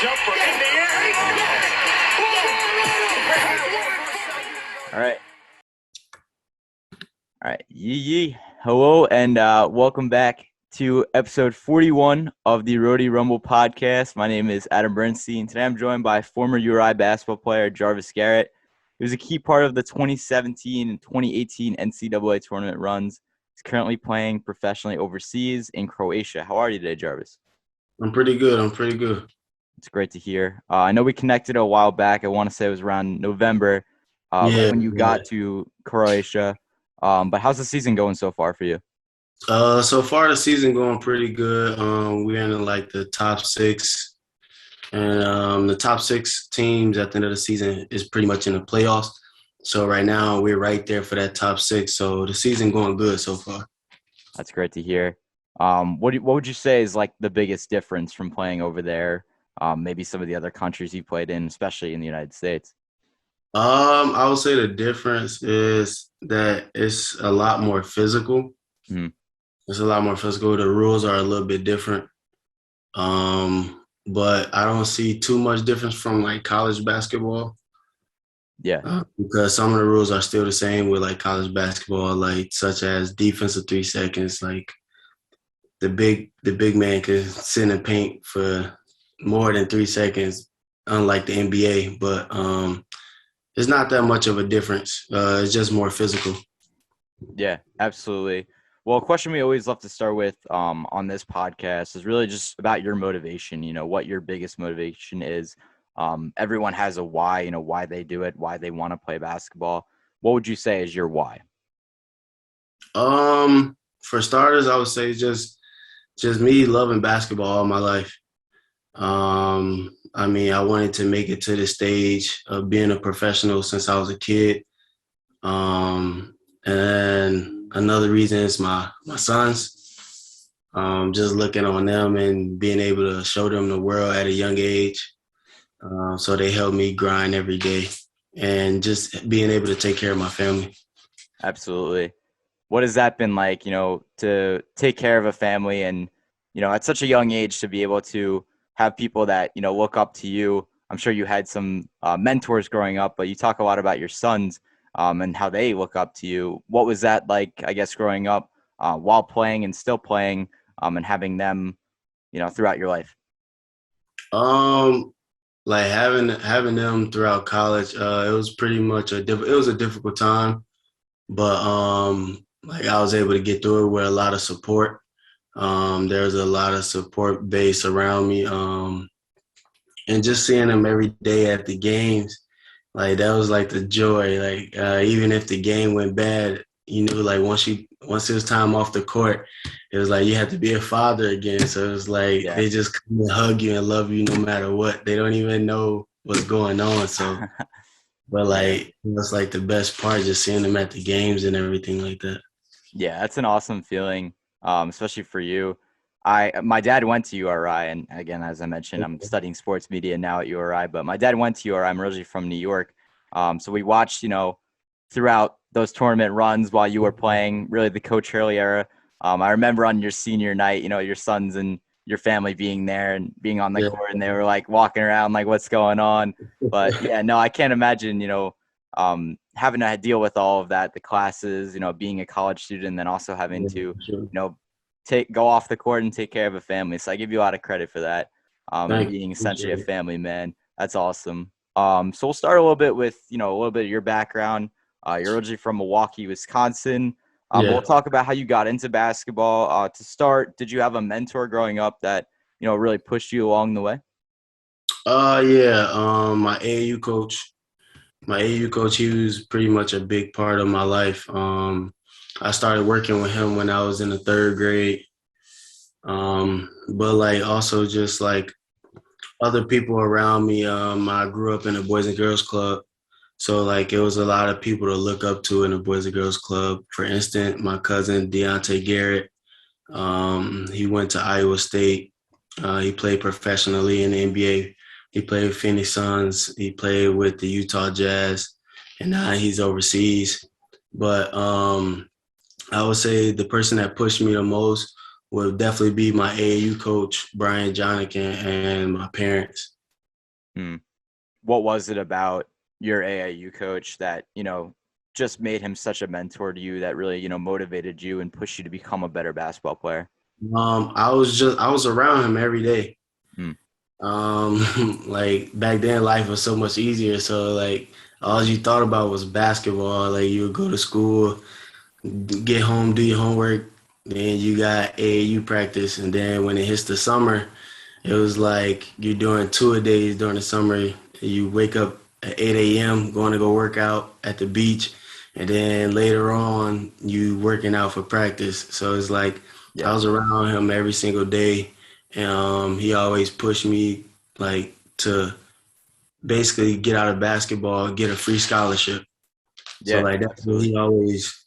Jumper in the air. All right. Yee. Hello, and welcome back to episode 41 of the Rhody Rumble podcast. My name is Adam Bernstein. Today I'm joined by former URI basketball player Jarvis Garrett. He was a key part of the 2017 and 2018 NCAA Tournament runs. He's currently playing professionally overseas in Croatia. How are you today, Jarvis? I'm pretty good. It's great to hear. I know we connected a while back. I want to say it was around November right when you got to Croatia. But how's the season going so far for you? So far the season going pretty good. We're in like the top six, and the top six teams at the end of the season is pretty much in the playoffs. So right now we're right there for that top six. So the season going good so far. That's great to hear. What would you say is like the biggest difference from playing over there? Maybe some of the other countries you played in, especially in the United States. I would say the difference is that it's a lot more physical. Mm-hmm. It's a lot more physical. The rules are a little bit different. But I don't see too much difference from like college basketball. Yeah. Because some of the rules are still the same with like college basketball, like such as defense of 3 seconds. Like the big man can sit in the paint for more than 3 seconds, unlike the NBA. But it's not that much of a difference. It's just more physical. Yeah, absolutely. Well, a question we always love to start with on this podcast is really just about your motivation, what your biggest motivation is. Everyone has a why, why they do it, why they want to play basketball. What would you say is your why? For starters, I would say just me loving basketball all my life. I mean, I wanted to make it to the stage of being a professional since I was a kid. And another reason is my sons. Just looking on them and being able to show them the world at a young age. So they help me grind every day and just being able to take care of my family. Absolutely. What has that been like, to take care of a family and, at such a young age to be able to have people that, look up to you? I'm sure you had some mentors growing up, but you talk a lot about your sons and how they look up to you. What was that like, I guess, growing up while playing and still playing and having them, throughout your life? Like having them throughout college, it was pretty much it was a difficult time, but like I was able to get through it with a lot of support. There's a lot of support base around me, and just seeing them every day at the games, like that was like the joy. Like even if the game went bad, like once it was time off the court, it was like you had to be a father again. So it was like They just come and hug you and love you no matter what. They don't even know what's going on. So, but like that's like the best part, just seeing them at the games and everything like that. Yeah, that's an awesome feeling, especially for you. My dad went to URI, and again, as I mentioned, I'm studying sports media now at URI. But my dad went to URI. I'm originally from New York, so we watched, throughout those tournament runs while you were playing, really the Coach Hurley era. I remember on your senior night, your sons and your family being there and being on the court, and they were like walking around like, what's going on? But yeah, no, I can't imagine, having to deal with all of that, the classes, being a college student, and then also having to, go off the court and take care of a family. So I give you a lot of credit for that. Being essentially a family man. That's awesome. So we'll start a little bit with, a little bit of your background. You're originally from Milwaukee, Wisconsin. But we'll talk about how you got into basketball. To start, did you have a mentor growing up that, really pushed you along the way? My AAU coach. He was pretty much a big part of my life. I started working with him when I was in the 3rd grade. But like also just like other people around me. I grew up in a Boys and Girls Club. So like it was a lot of people to look up to in the Boys and Girls Club. For instance, my cousin Deontay Garrett, he went to Iowa State. He played professionally in the NBA. He played with Phoenix Suns. He played with the Utah Jazz, and now he's overseas. But I would say the person that pushed me the most would definitely be my AAU coach, Brian Jonican, and my parents. Hmm. What was it about your AAU coach that, just made him such a mentor to you that really, motivated you and pushed you to become a better basketball player? I was around him every day. Hmm. Like back then life was so much easier. So like all you thought about was basketball. Like you would go to school, get home, do your homework, then you got AAU practice, and then when it hits the summer, it was like you're doing two-a-days during the summer. You wake up at 8 a.m. going to go work out at the beach, and then later on you working out for practice. So it's like I Yeah. was around him every single day, and he always pushed me like to basically get out of basketball, get a free scholarship. So Yeah, like absolutely.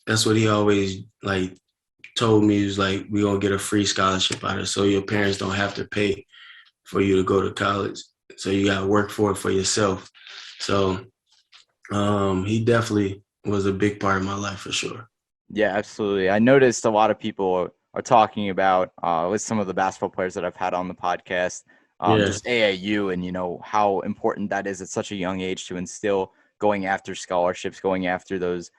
that's what he always like told me. He was like, we gonna get a free scholarship out of it, so your parents don't have to pay for you to go to college. So you gotta work for it for yourself. So he definitely was a big part of my life for sure. Yeah, absolutely. I noticed a lot of people are talking about with some of the basketball players that I've had on the podcast, Yeah. just AAU and how important that is at such a young age to instill going after scholarships, going after those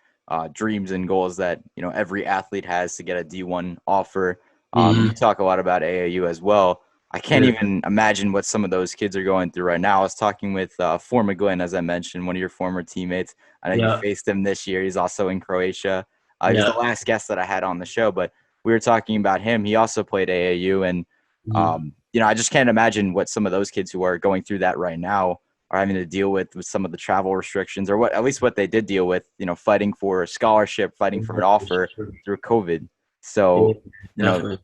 dreams and goals that every athlete has to get a D1 offer. And Hmm. you talk a lot about AAU as well. I can't Yeah. even imagine what some of those kids are going through right now. I was talking with former Glenn, as I mentioned, one of your former teammates. I know you Yeah. faced him this year. He's also in Croatia. He was the Yeah. last guest that I had on the show, but we were talking about him. He also played AAU, and Hmm. I just can't imagine what some of those kids who are going through that right now are having to deal with some of the travel restrictions, or what at least what they did deal with. Fighting for a scholarship, fighting for an offer through COVID. Yeah, So, you know, definitely.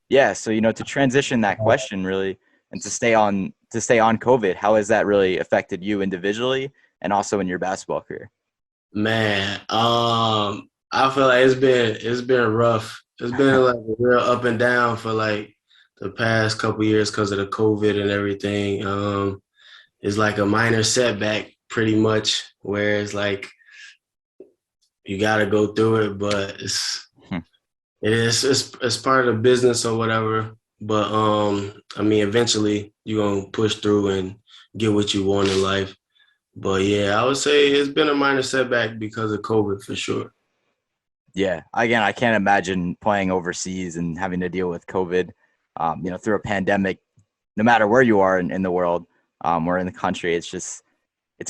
yeah. So to transition that question really, and to stay on COVID, how has that really affected you individually and also in your basketball career? Man, I feel like it's been rough. It's been like a real up and down for like the past couple years because of the COVID and everything. It's like a minor setback pretty much where it's like you got to go through it, but it's part of the business or whatever. But I mean, eventually you're gonna push through and get what you want in life. But yeah, I would say it's been a minor setback because of COVID for sure. Yeah, again, I can't imagine playing overseas and having to deal with COVID, through a pandemic. No matter where you are in the world, or in the country, it's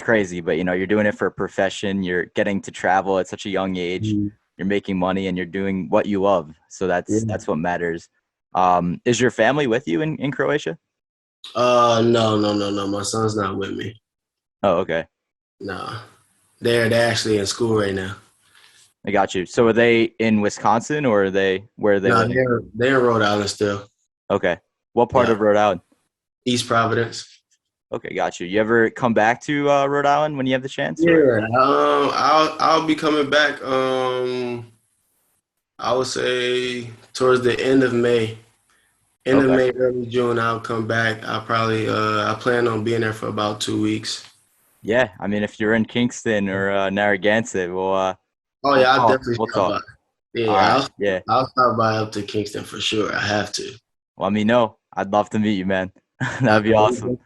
crazy. But you're doing it for a profession. You're getting to travel at such a young age. Mhm. You're making money, and you're doing what you love. So Yeah. that's what matters. Is your family with you in Croatia? No, no, no, no. My son's not with me. Oh, okay, No, they're actually in school right now. I got you. So are they in Wisconsin, or where are they No, living? they're in Rhode Island still. Okay, what part Yeah, of Rhode Island? East Providence. Okay, got you. You ever come back to Rhode Island when you have the chance, or? Yeah, I'll be coming back. I would say towards the end of May. End of Okay. May, early June, I'll come back. I plan on being there for about 2 weeks. Yeah, I mean, if you're in Kingston or Narragansett, Oh we'll yeah, I'll talk. definitely We'll stop by. talk. All Yeah, right. Yeah. I'll stop by up to Kingston for sure. I have to. Let me know. I'd love to meet you, man. Uh, That'd be awesome.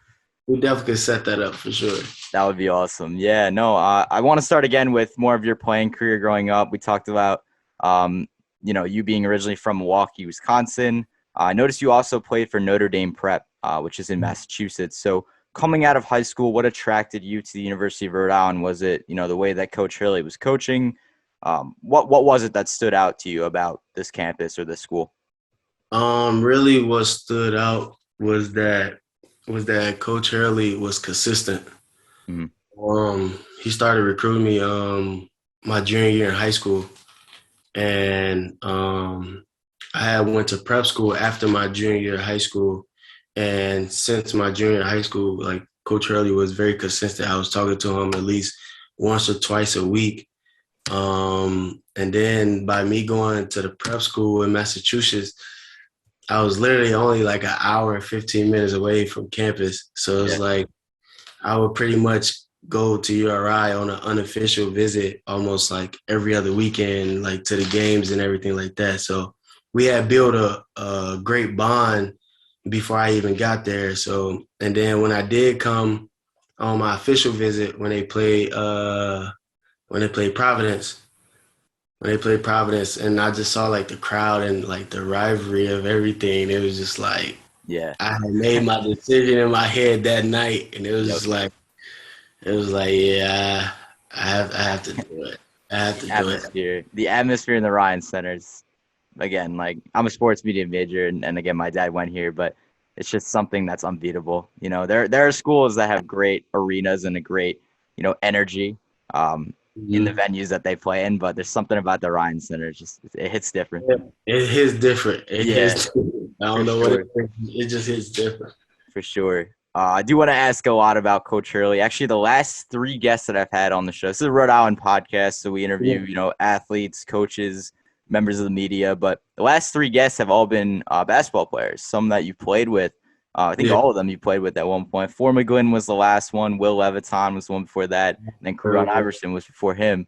we definitely could set that up for sure. That would be awesome. Yeah. No, I want to start again with more of your playing career growing up. We talked about, you being originally from Milwaukee, Wisconsin. I noticed you also played for Notre Dame Prep, which is in Massachusetts. So coming out of high school, what attracted you to the University of Rhode Island? Was it, the way that Coach Hurley was coaching? What was it that stood out to you about this campus or this school? Really, what stood out was that Coach Hurley was consistent. Mhm. He started recruiting me my junior year in high school, and I had went to prep school after my junior year of high school, and since my junior year of high school, like Coach Hurley was very consistent. I was talking to him at least once or twice a week. And then by me going to the prep school in Massachusetts, I was literally only like an hour and 15 minutes away from campus. So it's Yeah. like I would pretty much go to URI on an unofficial visit almost like every other weekend, like to the games and everything like that. So we had built a great bond before I even got there. So, and then when I did come, on my official visit when they played Providence. When they played Providence, and I just saw like the crowd and like the rivalry of everything. It was just like Yeah. I had made my decision in my head that night, and it was Yep. just like yeah, I have to do it. I have to do it. The atmosphere in the Ryan Centers. Again, like I'm a sports media major, and again, my dad went here, but it's just something that's unbeatable. There are schools that have great arenas and a great energy um, in the Mhm. venues that they play in, but there's something about the Ryan Center. It hits different. Yeah, it hits different. It Yeah, hits different. I for don't know what it sure. is. It just hits different. For sure. I do want to ask a lot about Coach Hurley. Actually, the last three guests that I've had on the show, this is a Rhode Island podcast, so we Yeah, interview, athletes, coaches, members of the media. But the last three guests have all been basketball players, some that you played with. I think yeah. all of them you played with at one point. For McGlynn was the last one. Will Leviton was the one before that. And then Karan Iverson was before him.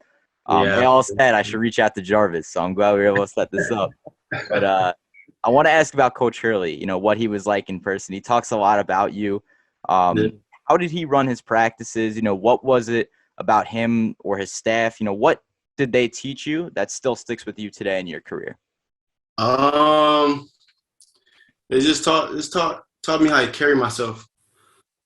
They Yeah. all said I should reach out to Jarvis, so I'm glad we were able to set this up. But I want to ask about Coach Hurley, what he was like in person. He talks a lot about you. Yeah. How did he run his practices? What was it about him or his staff? What did they teach you that still sticks with you today in your career? Um, it just taught me how to carry myself.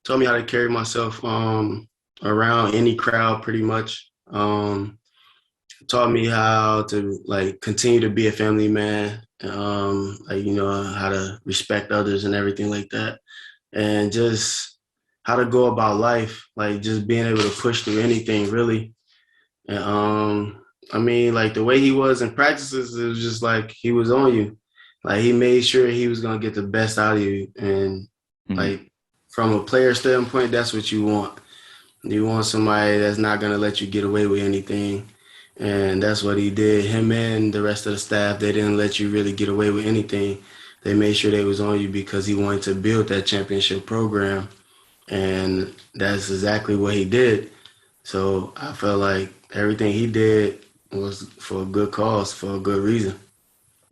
Taught me how to carry myself around any crowd pretty much. Taught me how to like continue to be a family man. Like how to respect others and everything like that, and just how to go about life. Like just being able to push through anything really. And I mean, like the way he was in practices, it was just like he was on you. Like he made sure he was gonna get the best out of you. And Mm-hmm. like from a player standpoint, that's what you want. You want somebody that's not gonna let you get away with anything. And that's what he did. Him and the rest of the staff, they didn't let you really get away with anything. They made sure they was on you because he wanted to build that championship program. And that's exactly what he did. So I felt like everything he did was for a good cause, for a good reason.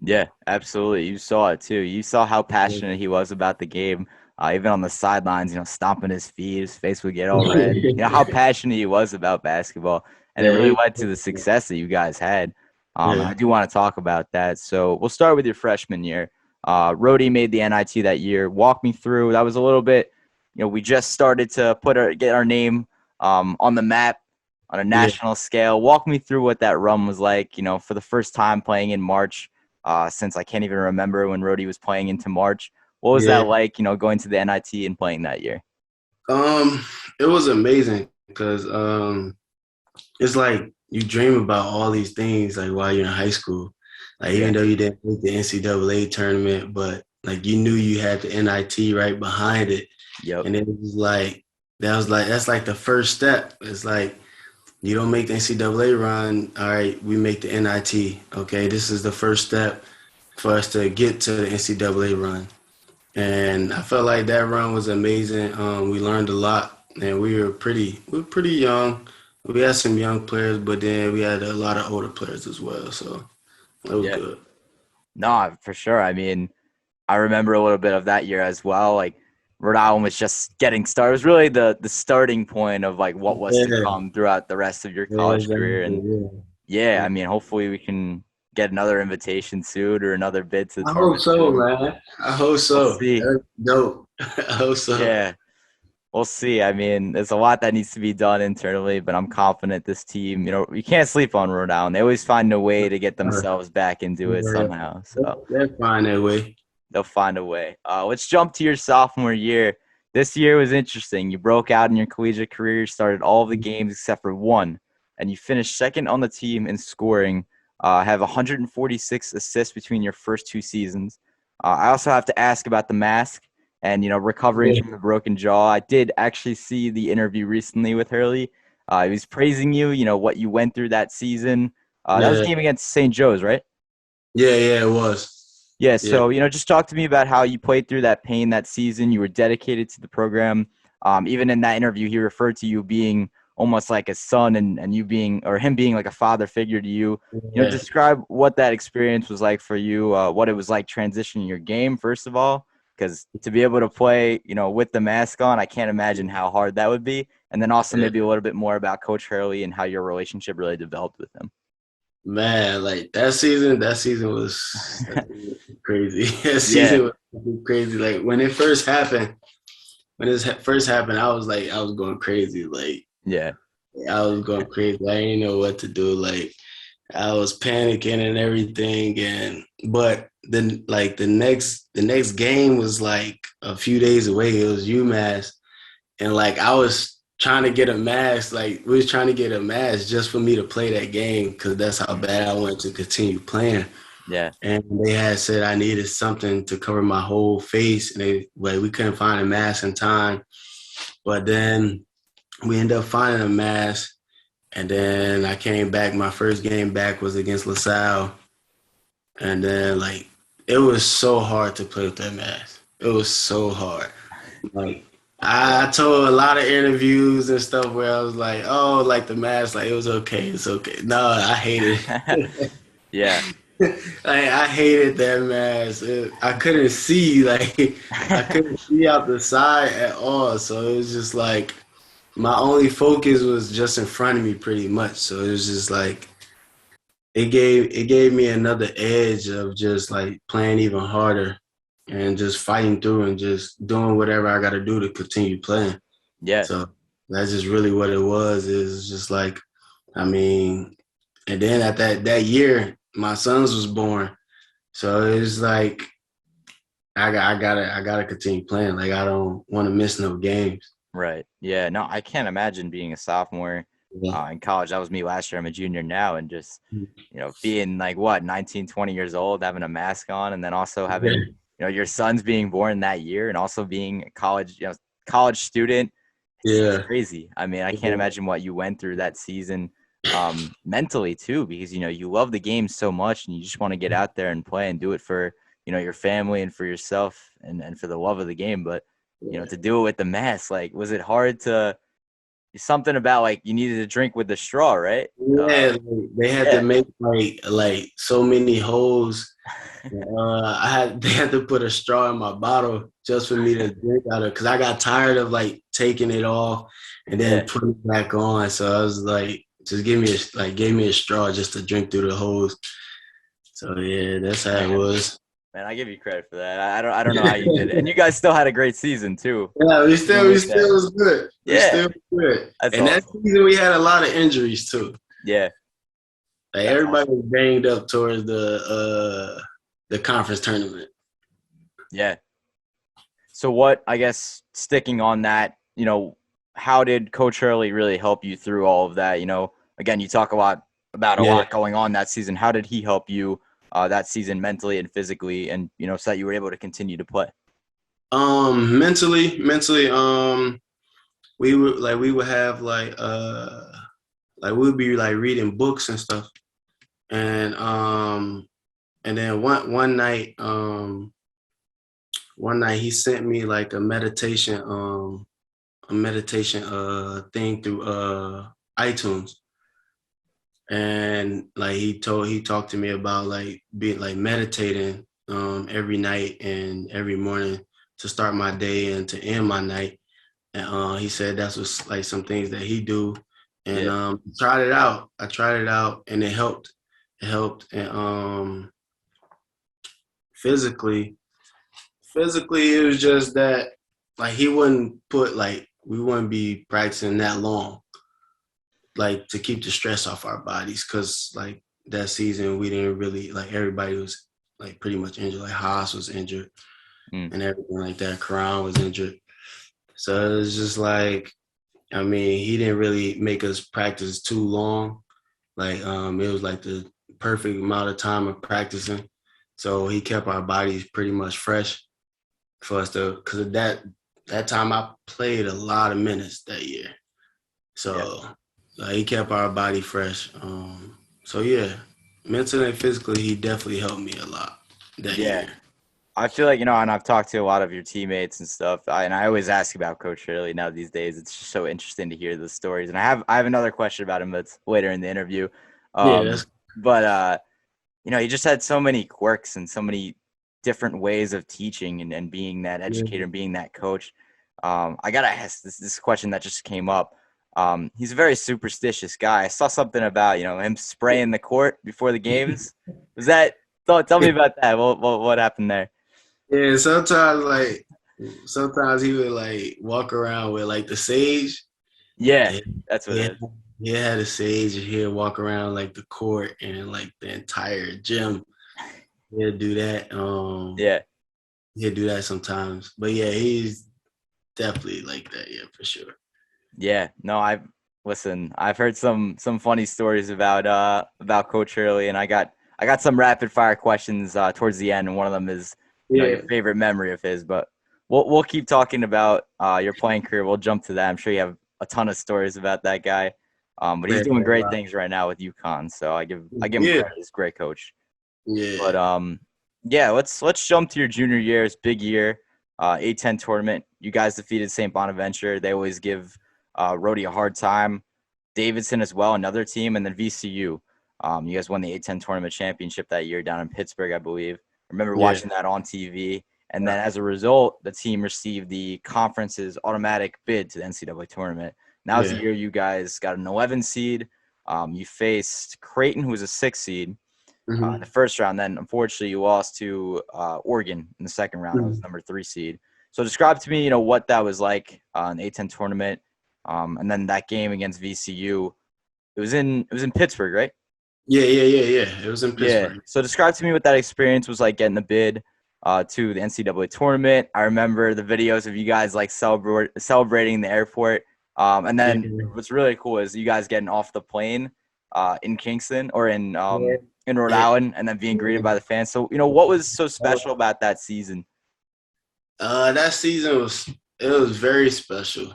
Yeah, absolutely. You saw it too. You saw how passionate he was about the game. Even on the sidelines, stomping his feet, his face would get all red. How passionate he was about basketball, and it Yeah, really led to the success that you guys had. And yeah, I do want to talk about that. So we'll start with your freshman year. Rhody made the NIT that year. Walk me through. That was a little bit. We just started to get our name on the map on a yeah, national scale. Walk me through what that run was like. For the first time playing in March since I can't even remember when Rhody was playing into March. What was yeah. that like, going to the NIT and playing that year? Um, it was amazing because it's like you dream about all these things like while you're in high school. Like Yeah. even though you didn't make the NCAA tournament, but like you knew you had the NIT right behind it, Yep. and it was like that's like the first step. It's like you don't make the NCAA run. All right, we make the NIT. Okay, this is the first step for us to get to the NCAA run. And I felt like that run was amazing. We learned a lot, and we were pretty young. We had some young players, but then we had a lot of older players as well. So it was Yeah. good. No, for sure. I mean, I remember a little bit of that year as well. Like Rhode Island was just getting started. It was really the starting point of like what was to Yeah, come throughout the rest of your yeah, college career. exactly. And Yeah. yeah, Yeah. I mean, hopefully we can get another invitation soon or another bid to the I hope tournament so, soon. man. I hope We'll so. see. That's dope. I hope so. Yeah. We'll see. I mean, there's a lot that needs to be done internally, but I'm confident this team, you can't sleep on Rhode Island. They always find a way to get themselves back into it Yeah, somehow. So they're fine that way. they'll find a way. Let's jump to your sophomore year. This year was interesting. You broke out in your collegiate career, started all of the games except for one, and you finished second on the team in scoring. Have 146 assists between your first two seasons. I also have to ask about the mask and recovering Yeah, from the broken jaw. I did actually see the interview recently with Hurley. He was praising you. What you went through that season. That was a yeah, game against St. Joe's, right? yeah. It was. Yeah, Yeah, so just talk to me about how you played through that pain that season. You were dedicated to the program. Even in that interview, he referred to you being almost like a son and you being or him being like a father figure to you. yeah. Describe what that experience was like for you, what it was like transitioning your game, first of all, because to be able to play, with the mask on, I can't imagine how hard that would be. And then also Yeah. maybe a little bit more about Coach Hurley and how your relationship really developed with him. Man, like that season was crazy. That Yeah, season was crazy. Like when it first happened, I was going crazy. Like yeah, I was going crazy. I didn't know what to do. Like I was panicking and everything. But then like the next game was like a few days away. It was UMass, and like I was trying to get a mask. Like we was trying to get a mask just for me to play that game because that's how mm, bad I wanted to continue playing. yeah, And they had said I needed something to cover my whole face, and we couldn't find a mask in time. But then we ended up finding a mask, and then I came back. My first game back was against LaSalle, and then like it was so hard to play with that mask. It was so hard. Like yeah, I told a lot of interviews and stuff where I was like, "Oh, like the mask, like it was okay, it's okay." No, I hated it. yeah, I hated that mask. I couldn't see, like I couldn't see out the side at all. So it was just like my only focus was just in front of me, pretty much. So it was just like it gave me another edge of just like playing even harder and just fighting through and just doing whatever I got to do to continue playing. yeah, So that's just really what it was. Is just like, I mean, and then at that year, my sons was born, so it's like I gotta continue playing. Like I don't want to miss no games. right. Yeah, no, I can't imagine being a sophomore Yeah. in college. That was me last year. I'm a junior now, and just being like what 19, 20 years old, having a mask on, and then also having your sons being born that year, and also being a college student. It's Yeah. crazy. I mean, I can't imagine what you went through that season mentally too, because you love the game so much, and you just want to get out there and play and do it for your family and for yourself and for the love of the game. But Yeah. to do it with the mask, like, was it hard to? Something about like you needed to drink with the straw, right? Yeah, like, they had to Yeah, make like so many holes. They had to put a straw in my bottle just for me to drink out of because I got tired of like taking it off and then yeah. putting it back on. So I was like, just give me a straw just to drink through the hose. So yeah, that's how it Man, was. man, I give you credit for that. I don't know how you did it, and you guys still had a great season too, Yeah, we even still we with that. still was good. We Yeah, still was good. that's And that awesome. season we had a lot of injuries too. Yeah, Like that's everybody awesome. was banged up towards the conference tournament. Yeah. So what, I guess, sticking on that, how did Coach Hurley really help you through all of that? Again, you talk about a Yeah. lot going on that season. How did he help you that season mentally and physically, and so that you were able to continue to play? Mentally, we would have like we would be like reading books and stuff, and and then one night he sent me like a meditation thing through iTunes, and like he talked to me about like being like meditating every night and every morning to start my day and to end my night. And he said that's was like some things that he do, and Yeah, tried it out. I tried it out, and it helped. It helped, and physically, it was just that like he wouldn't put like we wouldn't be practicing that long, like to keep the stress off our bodies, because like that season we didn't really like everybody was like pretty much injured. Like Haas was injured mm, and everything like that. Karan was injured, so it was just like I mean, he didn't really make us practice too long. Like, it was like the perfect amount of time of practicing. So he kept our bodies pretty much fresh for us to, because of that time I played a lot of minutes that year. yeah, So he kept our body fresh. So yeah, mentally and physically, he definitely helped me a lot that yeah. year. I feel like, and I've talked to a lot of your teammates and stuff, and I always ask about Coach Hurley now these days. It's just so interesting to hear the stories. And I have another question about him that's later in the interview. Yeah, But he just had so many quirks and so many different ways of teaching and being that educator and being that coach. I gotta ask this question that just came up. He's a very superstitious guy. I saw something about him spraying the court before the games. Was that? Tell me about that. What happened there? Yeah, sometimes he would like walk around with like the sage. Yeah, And that's what he it had, is. he had a sage, and he'd walk around like the court and like the entire gym. He'll do that. Yeah. He'll do that sometimes. But yeah, he's definitely like that. Yeah, for sure. Yeah, no, I've heard some funny stories about Coach Hurley, and I got some rapid fire questions towards the end, and one of them is your Yeah. favorite memory of his. But we'll keep talking about your playing career. We'll jump to that. I'm sure you have a ton of stories about that guy. But he's Yeah. doing great things right now with UConn, so I give him Yeah. credit. He's a great coach. Yeah. But yeah, let's jump to your junior year. It's big year, A10 tournament. You guys defeated St. Bonaventure. They always give Rhody a hard time. Davidson as well, another team, and then VCU. You guys won the A10 tournament championship that year down in Pittsburgh, I believe. I remember Yeah. watching that on TV. And then as a result, the team received the conference's automatic bid to the NCAA tournament. And that was the Yeah. year you guys got an 11 seed. You faced Creighton, who was a 6 seed in the Mm-hmm. first round. Then, unfortunately, you lost to Oregon in the second round. That was Mm-hmm. number 3 seed. So describe to me, what that was like in the A10 tournament. And then that game against VCU, it was in Pittsburgh, right? Yeah. It was in Yeah. Pittsburgh. So describe to me what that experience was like getting the bid to the NCAA tournament. I remember the videos of you guys like celebrating the airport. And then Yeah. what's really cool is you guys getting off the plane in Kingston or Yeah. in Rhode Yeah. Island and then being greeted Yeah. by the fans. So what was so special about that season? That season was very special.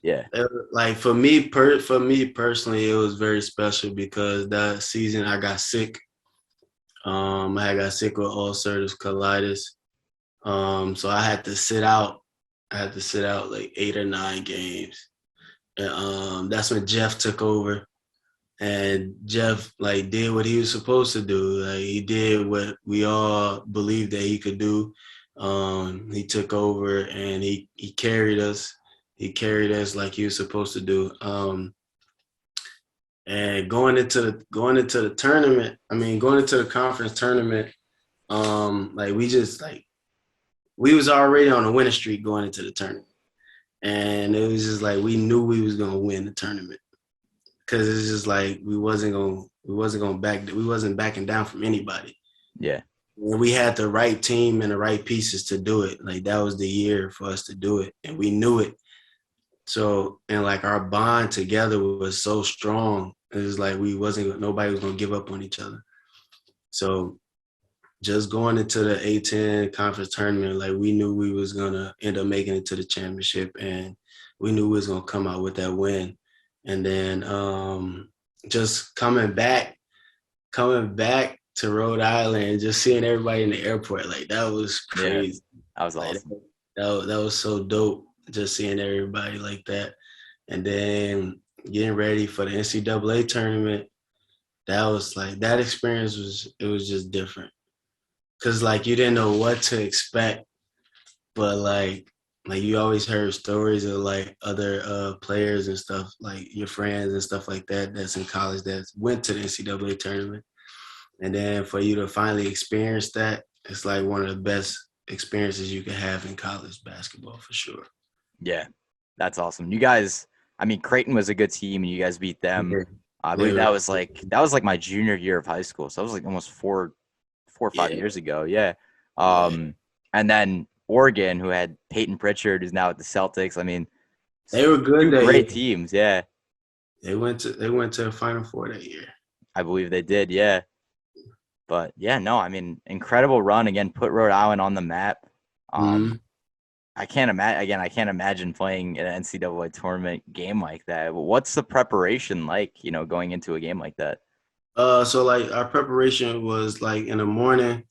Yeah. Like for me personally, it was very special because that season I got sick. I got sick with ulcerative colitis. So I had to sit out. I had to sit out like 8 or 9 games. And that's when Jeff took over. And Jeff like did what he was supposed to do. Like he did what we all believed that he could do. He took over and he carried us. He carried us like he was supposed to do. And going into the tournament, going into the conference tournament, like we was already on a winning streak going into the tournament, and it was just like we knew we was gonna win the tournament because it's just like we wasn't backing down from anybody. Yeah. And we had the right team and the right pieces to do it. Like that was the year for us to do it, and we knew it. So and like our bond together was so strong. It was like nobody was gonna give up on each other. So just going into the A10 conference tournament, like we knew we was gonna end up making it to the championship, and we knew we was gonna come out with that win. And then just coming back to Rhode Island and just seeing everybody in the airport, like that was Yeah. crazy. That was Like awesome. that was so dope, just seeing everybody like that. And then getting ready for the NCAA tournament, that was like that experience was just different. Cause like you didn't know what to expect, but like you always heard stories of like other players and stuff, like your friends and stuff like that that's in college that went to the NCAA tournament. And then for you to finally experience that, it's like one of the best experiences you can have in college basketball for sure. Yeah. That's awesome. You guys, Creighton was a good team and you guys beat them. Yeah. I They believe were, that was like my junior year of high school. So that was like almost 4 or 5 yeah, years ago. Yeah. yeah. And then Oregon, who had Peyton Pritchard, who's now at the Celtics. They were good Two that great year. teams. Yeah. They went to the Final Four that year. I believe they did. Yeah. But yeah, no, incredible run again, put Rhode Island on the map. Um, Mhm. I can't imagine playing an NCAA tournament game like that. What's the preparation like, going into a game like that? So like our preparation was like in the morning.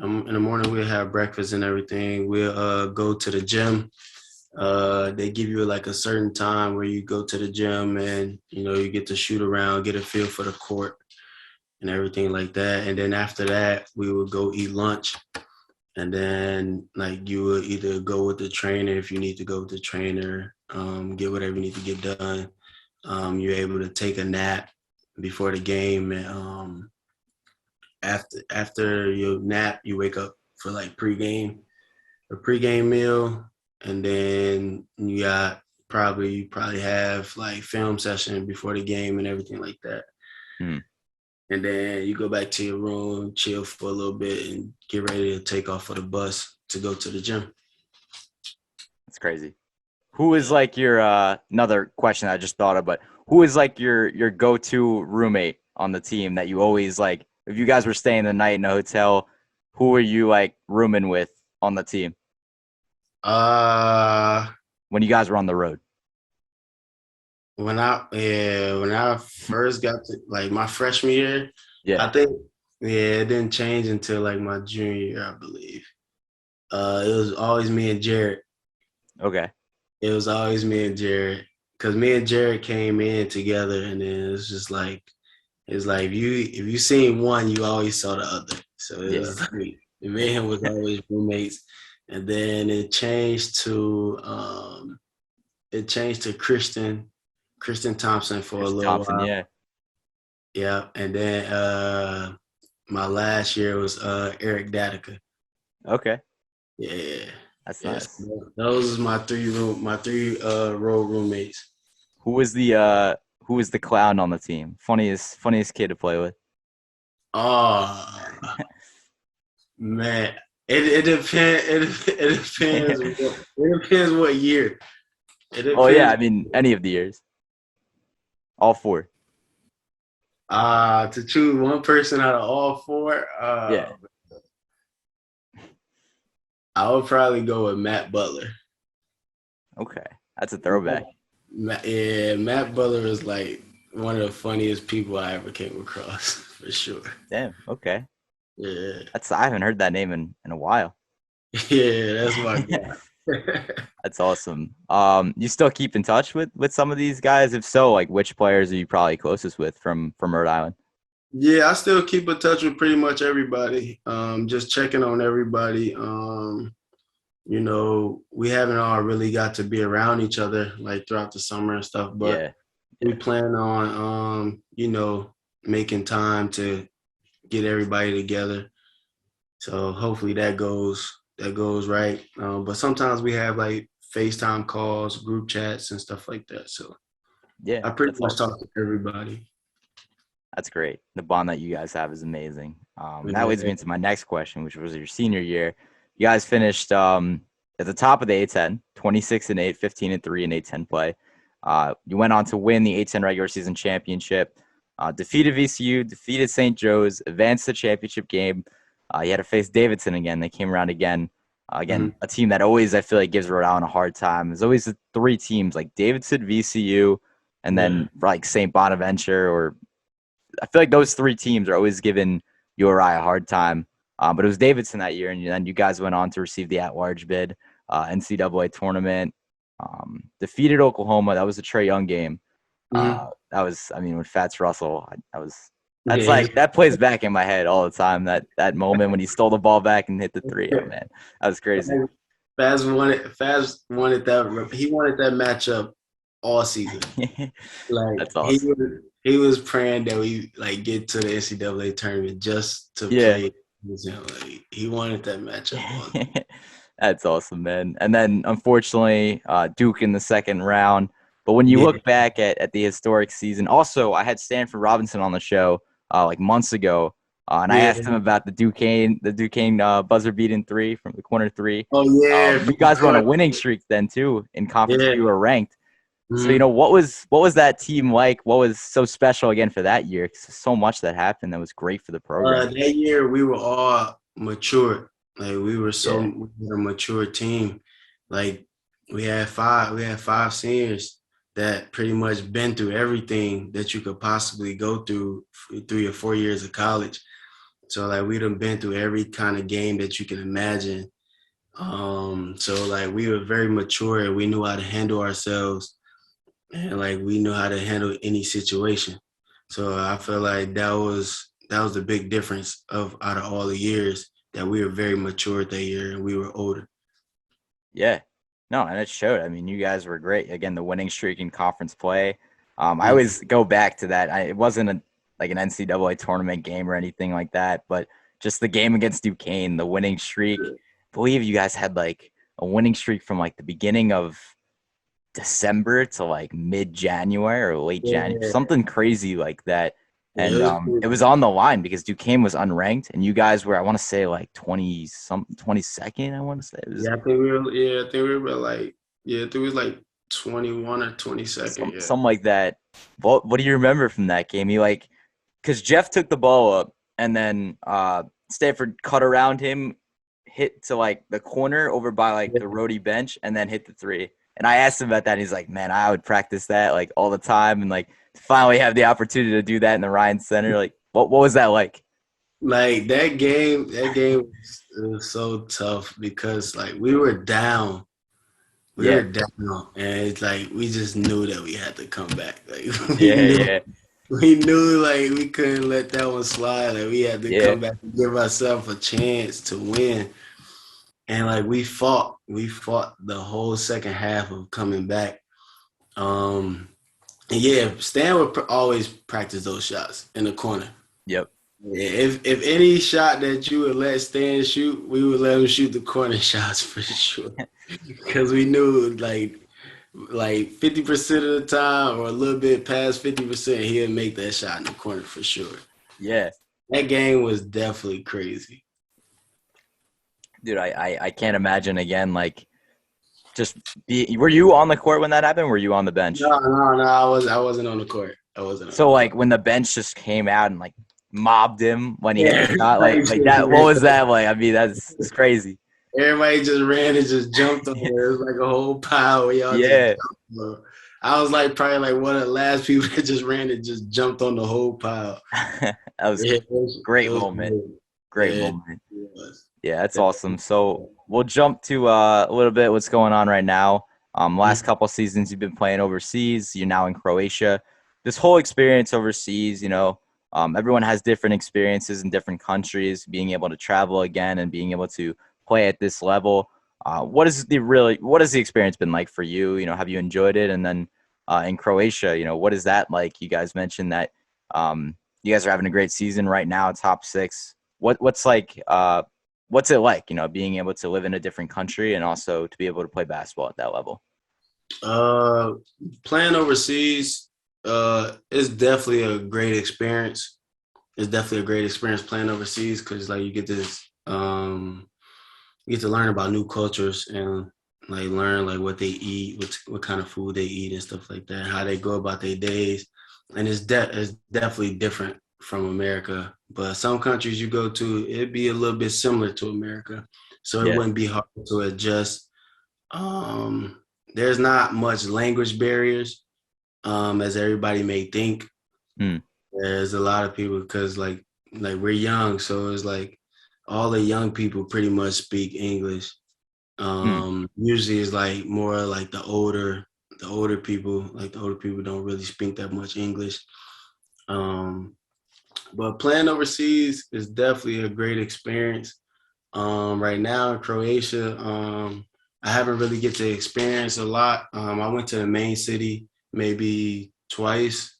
In the morning we'll have breakfast and everything. We'll go to the gym. They give you like a certain time where you go to the gym and you get to shoot around, get a feel for the court and everything like that. And then after that, we would go eat lunch. And then like you would either go with the trainer if you need to go with the trainer, get whatever you need to get done. You're able to take a nap before the game, and after your nap, you wake up for like a pregame meal, and then you probably have like film session before the game and everything like that. Hmm, And then you go back to your room, chill for a little bit, and get ready to take off for the bus to go to the gym. that's crazy. Who is Yeah. like your another question I just thought of, but who is like your go-to roommate on the team that you always like if you guys were staying the night in a hotel, who are you like rooming with on the team Uh, when you guys were on the road? when I first got to like my freshman year, Yeah. I think it didn't change until like my junior year, I believe. It was always me and Jared. Okay. It was always me and Jared because me and Jared came in together, and then it's just like it's like if you seen one, you always saw the other. So it Yeah. was like me and him was always roommates, and then it changed to Kristen Thompson for a Chris little Thompson. while. Yeah. Yeah, and then my last year was Eric Datica. Okay. Yeah, That's yes, nice. those are my three road roommates. Who was the clown on the team? Funniest kid to play with. Oh man, it depends. It depends. It depends what year. It Oh yeah, depends. I mean any of the years, all four. To choose one person out of all four, Yeah. I would probably go with Matt Butler. Okay, that's a throwback. Yeah, Matt Butler is like one of the funniest people I ever came across for sure. Damn. Okay, Yeah, that's I haven't heard that name in a while. yeah, that's my guy. That's awesome. You still keep in touch with some of these guys? If so, like which players are you probably closest with from Rhode Island? Yeah, I still keep in touch with pretty much everybody. Just checking on everybody. We haven't all really got to be around each other like throughout the summer and stuff, but Yeah, we yeah, plan on making time to get everybody together. So hopefully that goes right. But sometimes we have like FaceTime calls, group chats, and stuff like that. So yeah. I pretty That's much awesome. talk to everybody. That's great. The bond that you guys have is amazing. That leads me Yeah. into my next question, which was your senior year. You guys finished at the top of the A10, 26-8, 15-3 in A10 play. You went on to win the A10 regular season championship, defeated VCU, defeated St. Joe's, advanced the championship game. You had to face Davidson again. They came around again. Again, Mhm. a team that always, I feel like, gives Rhode Island a hard time. There's always the three teams like Davidson, VCU, and Yeah. then like St. Bonaventure or I feel like those three teams are always giving URI a hard time. But it was Davidson that year, and then you guys went on to receive the at-large bid, NCAA tournament, defeated Oklahoma. That was a Trae Young game. Mhm. That was, I mean, with Fats Russell, that's Yeah. like that plays back in my head all the time. That moment when he stole the ball back and hit the three. Oh man, that was crazy. Faz wanted that. He wanted that matchup all season. Like That's he awesome. was he was praying that we like get to the NCAA tournament just to Yeah. play. Like he wanted that matchup all. That's awesome, man. And then unfortunately, Duke in the second round. But when you Yeah. look back at the historic season, also I had Stanford Robinson on the show like months ago, and I Yeah. asked him about the Duquesne buzzer beating three from the corner three. Oh yeah. You guys were on a winning streak then too in conference where Yeah. you were ranked. So Mhm. what was that team like? What was so special again for that year? 'Cause so much that happened that was great for the program. That year we were all mature. Like Yeah, we were a mature team. Like we had five seniors that pretty much been through everything that you could possibly go through 3 or 4 years of college. So like we done been through every kind of game that you can imagine. So like we were very mature and we knew how to handle ourselves and like we knew how to handle any situation. So I feel like that was the big difference of out of all the years that we were very mature that year and we were older. Yeah. No, and it showed. I mean, you guys were great. Again, the winning streak in conference play. I Mm. always go back to that. It wasn't like an NCAA tournament game or anything like that, but just the game against Duquesne, the winning streak. I believe you guys had like a winning streak from like the beginning of December to like mid January or late January, Yeah, something crazy like that. yeah, And it was on the line because Duquesne was unranked, and you guys were, I want to say, like 22nd. I want to say it was I think we were like, yeah, I think it was like 21 or 22nd. Yeah. something like that. What do you remember from that game? You like because Jeff took the ball up, and then Stanford cut around him, hit to like the corner over by like the Rhody bench, and then hit the three. And I asked him about that, and he's like, "Man, I would practice that like all the time, and like to finally have the opportunity to do that in the Ryan Center. Like, what was that like?" Like was so tough because like we were Yeah, down, and it's like we just knew that we had to come back. Like yeah, yeah, we knew like we couldn't let that one slide. Like we had to yeah, come back and give ourselves a chance to win. And like we fought the whole second half of coming back. Um, and yeah, Stan would always practice those shots in the corner. yep, If any shot that you would let Stan shoot, we would let him shoot the corner shots for sure. Because we knew like 50% of the time or a little bit past 50%, he'll make that shot in the corner for sure. yeah. That game was definitely crazy. Dude, I can't imagine again. Like, just were you on the court when that happened? Or were you on the bench? No, I wasn't on the court. I wasn't on So the like court. when the bench just came out and like mobbed him when he hit Yeah, the shot, like that. What was that like? I mean, it's crazy. everybody just ran and just jumped on there. It was like a whole pile where y'all just Yeah, jumped. Bro. I was like probably like one of the last people that just ran and just jumped on the whole pile. that was Yeah, it great was moment. good. Great Yeah, it moment. was. Yeah, that's awesome. So we'll jump to a little bit what's going on right now. Last couple seasons you've been playing overseas. You're now in Croatia. This whole experience overseas, everyone has different experiences in different countries. Being able to travel again and being able to play at this level. What has the experience been like for you? Have you enjoyed it? And then in Croatia, what is that like? You guys mentioned that you guys are having a great season right now, top six. What's it like, being able to live in a different country and also to be able to play basketball at that level? Uh, Playing overseas, it's definitely a great experience. It's definitely a great experience playing overseas because like you get to learn about new cultures and like learn like what they eat, what kind of food they eat and stuff like that, how they go about their days, and it's definitely different from America. But some countries you go to, it'd be a little bit similar to America, so it Yeah. wouldn't be hard to adjust. Um, there's not much language barriers, as everybody may think. Hmm. There's a lot of people because like we're young, so it's like all the young people pretty much speak English. Hmm. Usually it's like more like the older people, like the older people don't really speak that much English. Um, but playing overseas is definitely a great experience. Right now in Croatia, I haven't really get to experience a lot. I went to the main city maybe twice.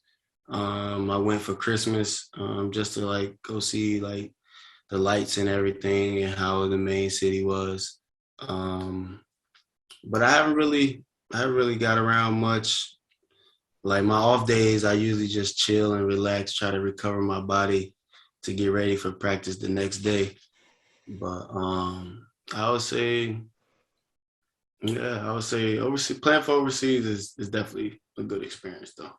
I went for Christmas just to like go see like the lights and everything and how the main city was. Um, but I haven't really got around much. Like my off days, I usually just chill and relax, try to recover my body to get ready for practice the next day. But I would say, yeah, I would say overseas playing for overseas is definitely a good experience though.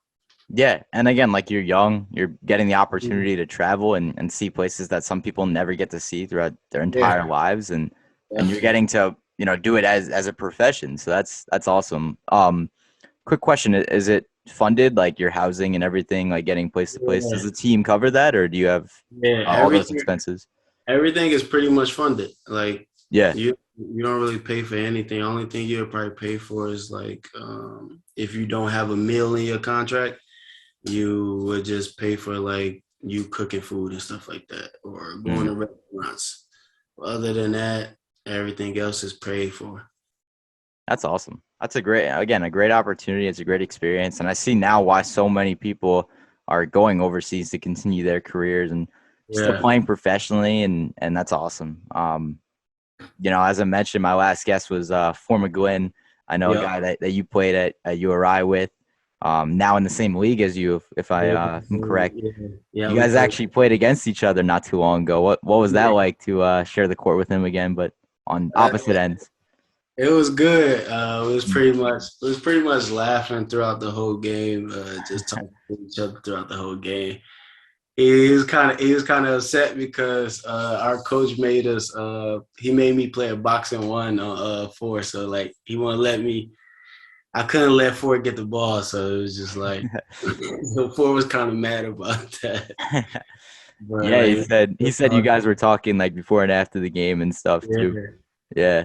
Yeah. And again, like you're young, you're getting the opportunity to travel and see places that some people never get to see throughout their Yeah, entire lives. And you're definitely. getting to, do it as a profession. So that's awesome. Quick question. Is it funded, like your housing and everything, like getting place to place? Does Yeah, the team cover that or do you have yeah. all those expenses? Everything is pretty much funded. Like Yeah. you don't really pay for anything. The only thing you'll probably pay for is like if you don't have a meal in your contract, you would just pay for like you cooking food and stuff like that, or going Mm. to restaurants. Other than that, everything else is prayed for. That's awesome. That's a great opportunity. It's a great experience. And I see now why so many people are going overseas to continue their careers and still Yeah. playing professionally. And that's awesome. As I mentioned, my last guest was former Glenn. I know a Yeah. guy that you played at URI with, now in the same league as you, if I Yeah. am correct. Yeah. Yeah. You We guys played. actually played against each other not too long ago. What was that Yeah. like to share the court with him again, but on opposite ends? It was good. It was pretty much laughing throughout the whole game, just talking to each other throughout the whole game. He was kind of upset because our coach made me play a boxing one on four, so like he wouldn't let me. I couldn't let four get the ball, so it was just like so four was kind of mad about that. But Yeah, like, he said you guys were talking like before and after the game and stuff too. yeah,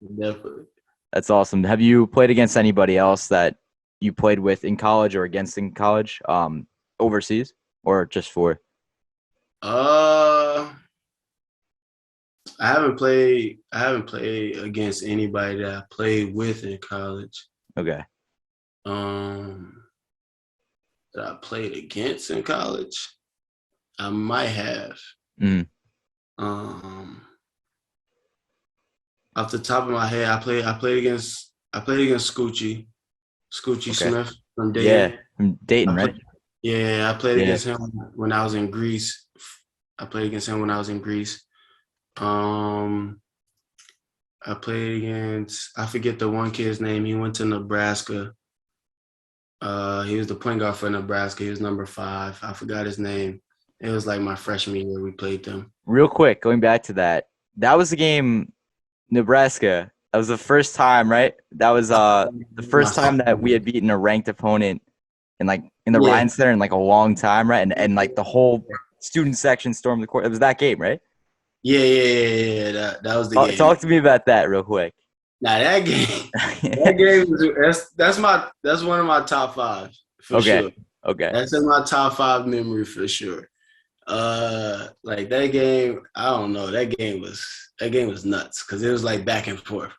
Yeah, definitely. that's awesome. Have you played against anybody else that you played with in college or against in college, overseas, or just for? Uh, I haven't played against anybody that I played with in college. Okay. Um, that I played against in college. I might have. Mm, Um, off the top of my head, I played against Scoochie okay. Smith from Yeah, Dayton. from Dayton, I right? played, yeah, I played Yeah. against him when I was in Greece. I played against him when I was in Greece. Um, I played against I forget the one kid's name. He went to Nebraska. He was the point guard for Nebraska. He was number 5. I forgot his name. It was like my freshman year we played them. Real quick, going back to that, that was the game Nebraska. That was the first time, right? That was the My first time that we sophomore had beaten a ranked opponent in the year. Ryan Center in like a long time, right? And like the whole student section stormed the court. It was that game, right? Yeah. That was the game. Talk to me about that real quick. Now that game, that game that's one of my top 5 for Okay. sure. Okay. That's in my top 5 memory for sure. Like that game, I don't know. That game was nuts because it was like back and forth.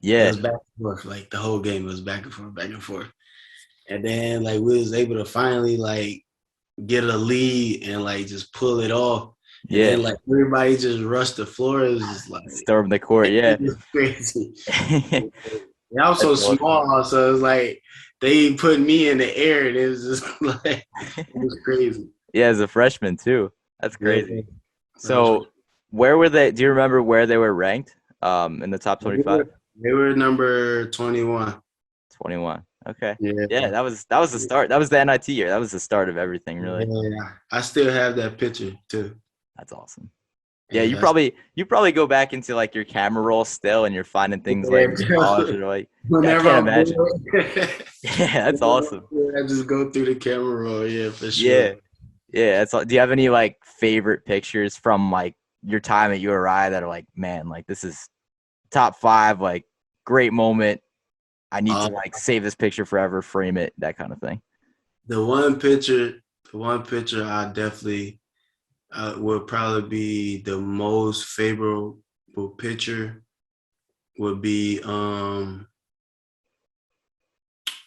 It Yeah. was back and forth. Like the whole game was back and forth, back and forth. And then like we was able to finally like get a lead and like just pull it off. And Yeah. then like everybody just rushed the floor. It was just like Storm the court. it Yeah. was crazy. That's And I was so awesome. small, so it was like they put me in the air, and it was just like it was crazy. Yeah, as a freshman too. That's Yeah, crazy. that was So where were they? Do you remember where they were ranked? In the top They 25? were, they were number 21. 21. Okay. Yeah. Yeah, that was the start. That was the NIT year. That was the start of everything, really. Yeah. I still have that picture too. That's awesome. Yeah, you Yeah. probably go back into like your camera roll still and you're finding things Yeah, like from college or like yeah, I whenever can't I'm imagine. bored, Yeah, that's awesome. I just go through the camera roll. Yeah, for sure. Yeah. Yeah, that's do you have any like favorite pictures from like your time at URI that are like, man, like this is top 5, like great moment. I need to Uh, like save this picture forever, frame it, that kind of thing. the one picture, the one picture I definitely would probably be the most favorable picture would be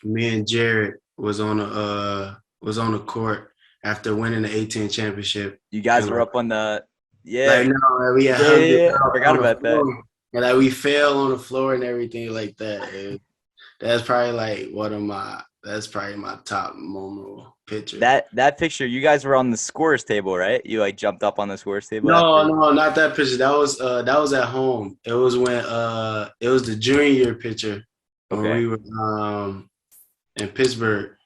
me and Jared was on the court after winning the 18 championship, You guys and were up on the like yeah. no, we had Yeah, hugged yeah, it yeah. out Forgot on the about that. floor, and like we fell on the floor and everything like that. And that's probably like that's probably my top memorable picture. That picture, you guys were on the scores table, right? You like jumped up on the scores table No, after. no, not that picture. That was at home. It was when it was the junior year picture when Okay. we were in Pittsburgh.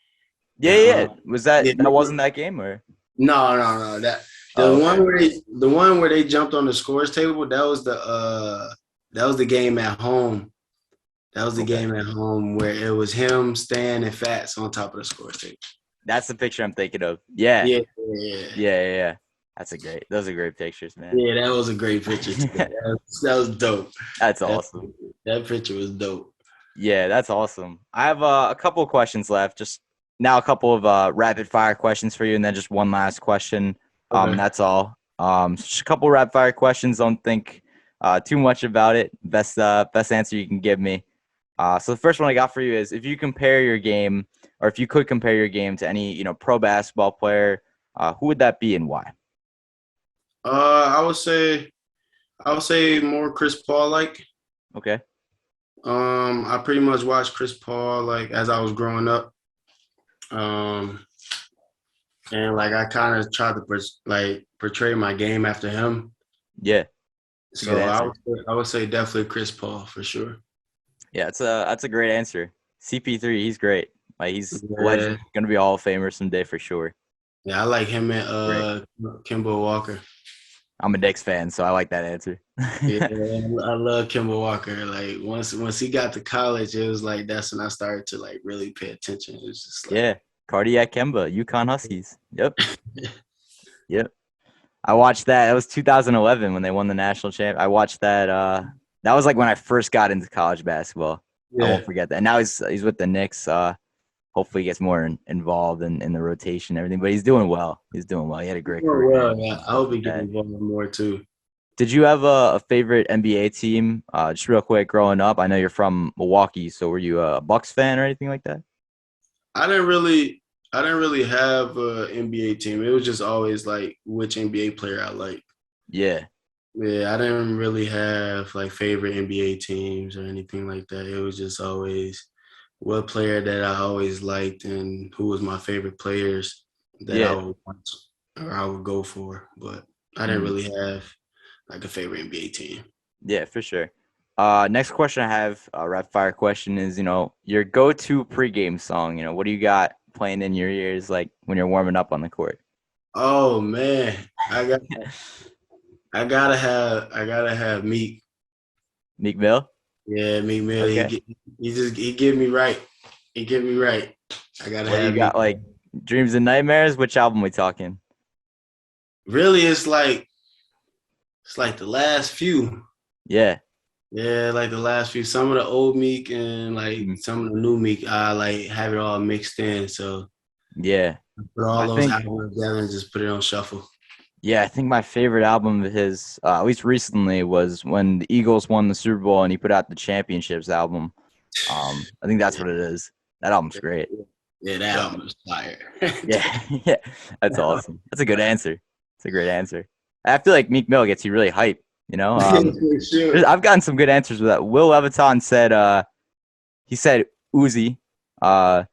Yeah, And yeah. Was yeah, that wasn't that game or? no. That the Oh, one okay. where they jumped on the scores table, that was the game at home. That was the Okay. game at home where it was him, Stan, and Fats on top of the scores table. That's the picture I'm thinking of. Yeah. Yeah, yeah. Yeah, yeah, yeah. Those are great pictures, man. Yeah, that was a great picture too. That was dope. That's That, awesome. that picture was dope. Yeah, that's awesome. I have a couple of questions left. Just now, a couple of rapid fire questions for you, and then just one last question. Okay. That's all. Just a couple rapid fire questions. Don't think too much about it. Best answer you can give me. So the first one I got for you is if you compare your game, or if you could compare your game to any pro basketball player, who would that be and why? I would say more Chris Paul like. Okay. I pretty much watched Chris Paul like as I was growing up. Um, and like I kind of tried to portray my game after him. Yeah, it's a good So answer. I would say definitely Chris Paul for sure. Yeah, that's a great answer. CP3, he's great. Like he's a legend. Yeah, Gonna be a Hall of Famer someday for sure. yeah, I like him and Great. Kemba Walker. I'm a Knicks fan, so I like that answer. Yeah, I love Kemba Walker. Like once he got to college, it was like that's when I started to like really pay attention. It was just like Yeah, Cardiac Kemba, UConn Huskies. Yep, yep. I watched that. It was 2011 when they won the national champ. I watched that. That was like when I first got into college basketball. I yeah. won't forget that. And now he's with the Knicks. Hopefully, he gets more involved in the rotation and everything. But he's doing well. He's doing well. He had a great Oh, career. well, yeah. I hope he gets involved more too. Did you have a favorite NBA team? Just real quick, growing up, I know you're from Milwaukee, so were you a Bucks fan or anything like that? I didn't really I didn't really have a NBA team. It was just always like which NBA player I like. Yeah, Yeah, I didn't really have like favorite NBA teams or anything like that. It was just always what player that I always liked and who was my favorite players that I yeah, would want or I would go for. But I didn't mm, really have like a favorite NBA team. yeah, for sure. Next question I have, rapid fire question is, your go-to pregame song. What do you got playing in your ears, like when you're warming up on the court? Oh man, I gotta have Meek. Meek Mill. Yeah, Meek Mill. Okay. He get me right. He get me right. I gotta What do you have Meek. got? Like Dreams and Nightmares? Which album we talking? Really, it's like the last few. Yeah. Yeah, like the last few. Some of the old Meek and like Mm, some of the new Meek. I like have it all mixed in. So yeah. put all I those think. albums together and just put it on shuffle. Yeah, I think my favorite album of his, at least recently, was when the Eagles won the Super Bowl and he put out the Championships album. I think that's Yeah, what it is. That album's great. yeah, that Yep. album is fire. Yeah, yeah, that's awesome. That's a good answer. It's a great answer. I feel like Meek Mill gets you really hype. You know, For sure. I've gotten some good answers with that. Will Leviton said, he said Uzi, Yeah.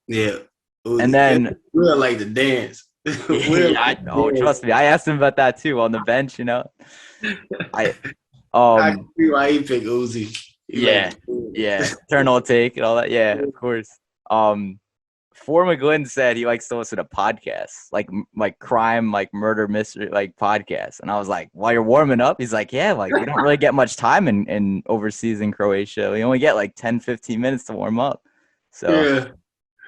and Uzi. then We're like the dance. We're yeah, I like know. the Trust me, I asked him about that too on the bench. I I can see why he picked Uzi. He Yeah, like yeah. Eternal take and all that. Yeah, of course. Um, For McGlynn said he likes to listen to podcasts, like crime, like murder mystery, like podcasts. And I was like, while you're warming up, he's like, yeah, like we don't really get much time in overseas in Croatia. We only get like 10, 15 minutes to warm up. So yeah.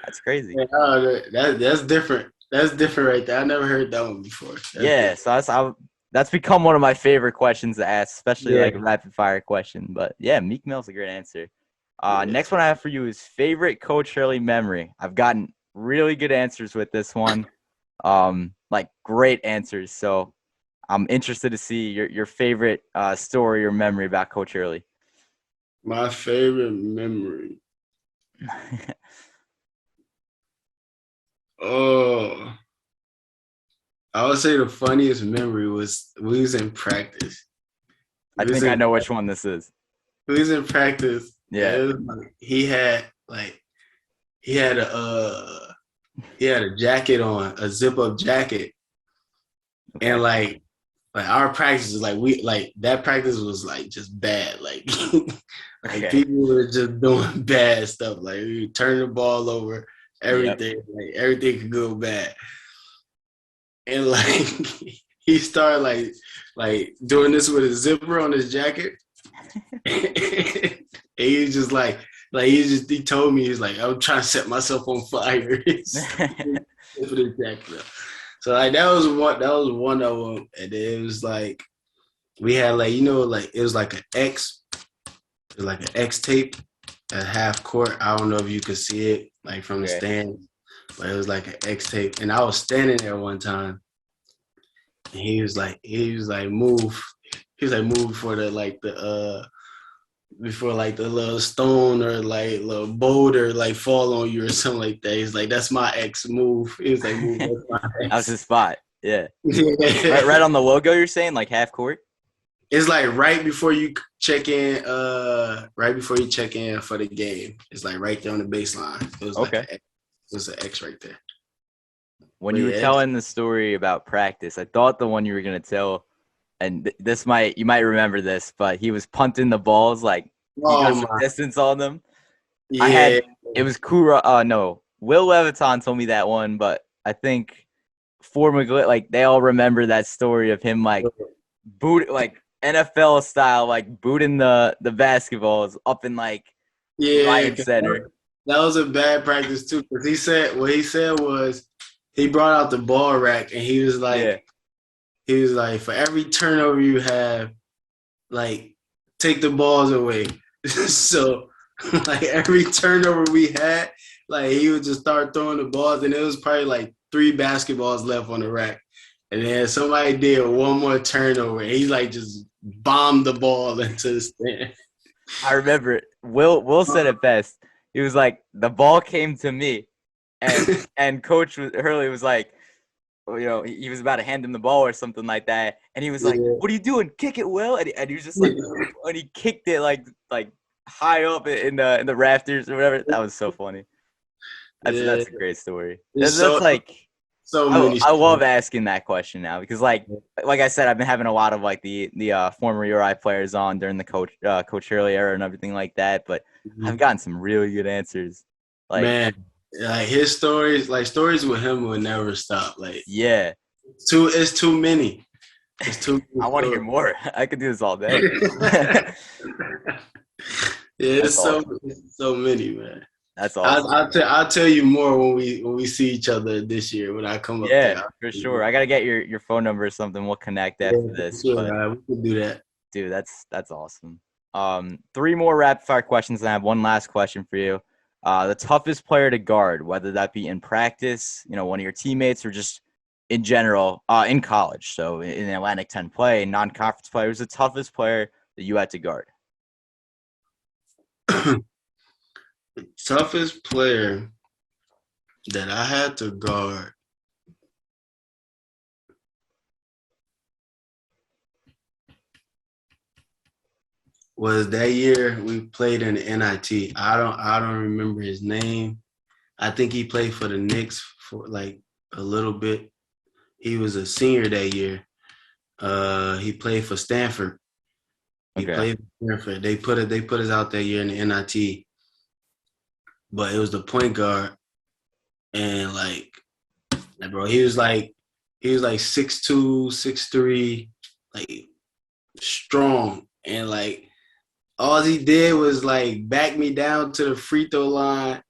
that's crazy. Yeah, that's different. That's different right there. I never heard that one before. That's Yeah, different. so that's become one of my favorite questions to ask, especially Yeah. like a rapid fire question. But yeah, Meek Mill's a great answer. Yeah. Next one I have for you is favorite Coach Hurley memory. I've gotten really good answers with this one, like great answers. So I'm interested to see your favorite story or memory about Coach Hurley. My favorite memory. Oh, I would say the funniest memory was we was in practice. I We was think I in know which one this is. we was in practice. And Yeah. it was like, he had he had a jacket on, a zip up jacket, Okay. and like our practice is like we like that practice was like just bad. Like like Okay. people were just doing bad stuff. Like we were turning the ball over, Yep. everything could go bad. And like he started like doing this with a zipper on his jacket. And he was just he told me he's like I'm trying to set myself on fire. For the jacket. So like that was one of them, and then it was like we had like like it was like it was like an X tape at half court. I don't know if you could see it like from the Okay. stand, but it was like an X tape, and I was standing there one time, and he was like move. move before like the little stone or like little boulder like fall on you or something like that. He's like, that's my ex move. He was like, move, that's my That was ex. his spot. Yeah. Yeah. Right on the logo, you're saying, like half court? It's like right before you check in, for the game. It's like right there on the baseline. It was like Okay. it was an X right there. When But you were yeah, telling the story about practice, I thought the one you were gonna tell, and you might remember this, but he was punting the balls like he oh got some my, distance on them. yeah, It was Kura. No, Will Leviton told me that one, but I think for McGlynn, like they all remember that story of him like like NFL style, like booting the basketballs up in like yeah. Ryan Center. That was a bad practice too, because he said was he brought out the ball rack and Yeah, he was like, for every turnover you have, like take the balls away. So like every turnover we had, like he would just start throwing the balls, and it was probably like 3 basketballs left on the rack. And then somebody did one more turnover, and he like just bombed the ball into the stand. I remember it. Will said it best. He was like, the ball came to me, and Hurley was like, he was about to hand him the ball or something like that, and he was like, Yeah. "What are you doing? Kick it, Will!" And he was just like, and he kicked it like high up in the rafters or whatever. That was so funny. Yeah. That's a great story. It's That's like so many I love stories. asking that question now because like I said, I've been having a lot of like the former URI players on during the Coach Hurley era and everything like that, but I've gotten some really good answers. Like, Man, like his stories, like stories with him will never stop. Like yeah, it's too many. It's too I many want to hear stories. more. I could do this all day. Yeah, That's awesome. it's so many, man. That's awesome. I'll tell you more when we see each other this year when I come up Yeah, there. for sure. I gotta get your phone number or something. We'll connect Yeah, after for this. But sure. We can do that. dude, that's awesome. Three more rapid fire questions, and I have one last question for you. The toughest player to guard, whether that be in practice, one of your teammates, or just in general, in college. So in Atlantic 10 play, non-conference play, who's the toughest player that you had to guard? Toughest player that I had to guard was that year we played in the NIT. I don't remember his name. I think he played for the Knicks for like a little bit. He was a senior that year. He played for Stanford. He Okay. played for Stanford. They put us out that year in the NIT, but it was the point guard, and bro, he was like 6'2", 6'3", like strong, and like all he did was like back me down to the free throw line,